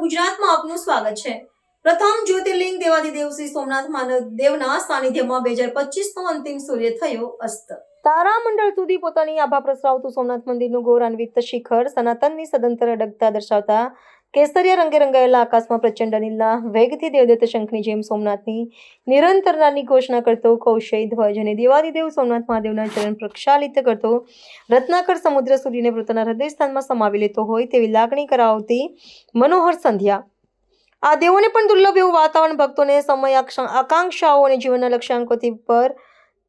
ગુજરાતમાં આપનું સ્વાગત છે। પ્રથમ જ્યોતિર્લિંગ દેવાધિદેવ શ્રી સોમનાથ મહાદેવના સાનિધ્યમાં 2025નો અંતિમ સૂર્ય થયો અસ્ત। તારામંડળ સુધી પોતાની આભા પ્રસરાવતું સોમનાથ મંદિરનું ગૌરવાન્વિત શિખર સનાતનની સદંતર અડગતા દર્શાવતા કેસરિયા રંગે રંગાયેલા આકાશમાં પ્રચંડ અનિલના વેગથી દેવદત્ત શંખની જેમ સોમનાથની નિરંતરતાની ઘોષણા કરતો કૌશય ધ્વજ અને દેવાધિદેવ સોમનાથ મહાદેવના ચરણ પ્રક્ષાલિત કરતો રત્નાકર સમુદ્ર સૂર્યને પોતાના હૃદય સ્થાનમાં સમાવી લેતો હોય તેવી લાગણી કરાવતી મનોહર સંધ્યા। આ દેવોને પણ દુર્લભ એવું વાતાવરણ ભક્તોને સમય આકાંક્ષાઓ અને જીવનના લક્ષ્યાંકોથી પર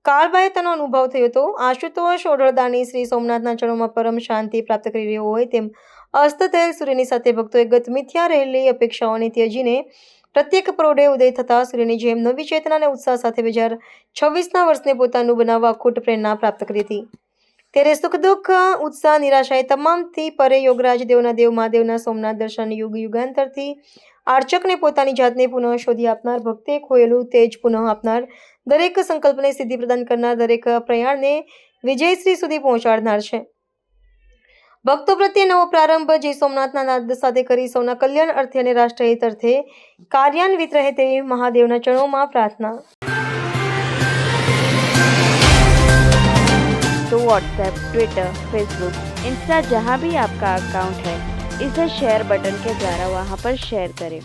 કાળબાહ્યતાનો અનુભવ થયો હતો। આશુતોષ ઓઢળદાની શ્રી સોમનાથના ચરણોમાં પરમ શાંતિ પ્રાપ્ત કરી રહ્યો હોય તેમ અસ્ત થયેલ સૂર્યની સાથે ભક્તોએ ગત મિથ્યા રહેલી અપેક્ષાઓને ત્યજીને પ્રત્યેક પરોઢે ઉદય થતા સૂર્યની જેમ નવી ચેતના અને ઉત્સાહ સાથે 2026ના વર્ષને પોતાનું બનાવવા અખૂટ પ્રેરણા પ્રાપ્ત કરી હતી। ત્યારે સુખ દુઃખ ઉત્સાહ નિરાશાએ તમામથી પરે યોગરાજ દેવના દેવ મહાદેવના સોમનાથ દર્શન યુગાંતરથી આર્ચકને પોતાની જાતને પુનઃ શોધી આપનાર ભક્તે ખોયેલું તેજ પુનઃ આપનાર દરેક સંકલ્પને સિદ્ધિ પ્રદાન કરનાર દરેક પ્રયાણને વિજયશ્રી સુધી પહોંચાડનાર છે। ભક્તો પ્રત્યે નવો પ્રારંભ જય સોમનાથના નાદ સાથે કરી સૌના કલ્યાણ અર્થે અને રાષ્ટ્રહિત અર્થે કાર્યાન્વિત રહે તેવી મહાદેવના ચરણોમાં પ્રાર્થના। तो व्हाट्सएप, ट्विटर, फेसबुक, इंस्टा जहाँ भी आपका अकाउंट है इसे शेयर बटन के द्वारा वहाँ पर शेयर करें।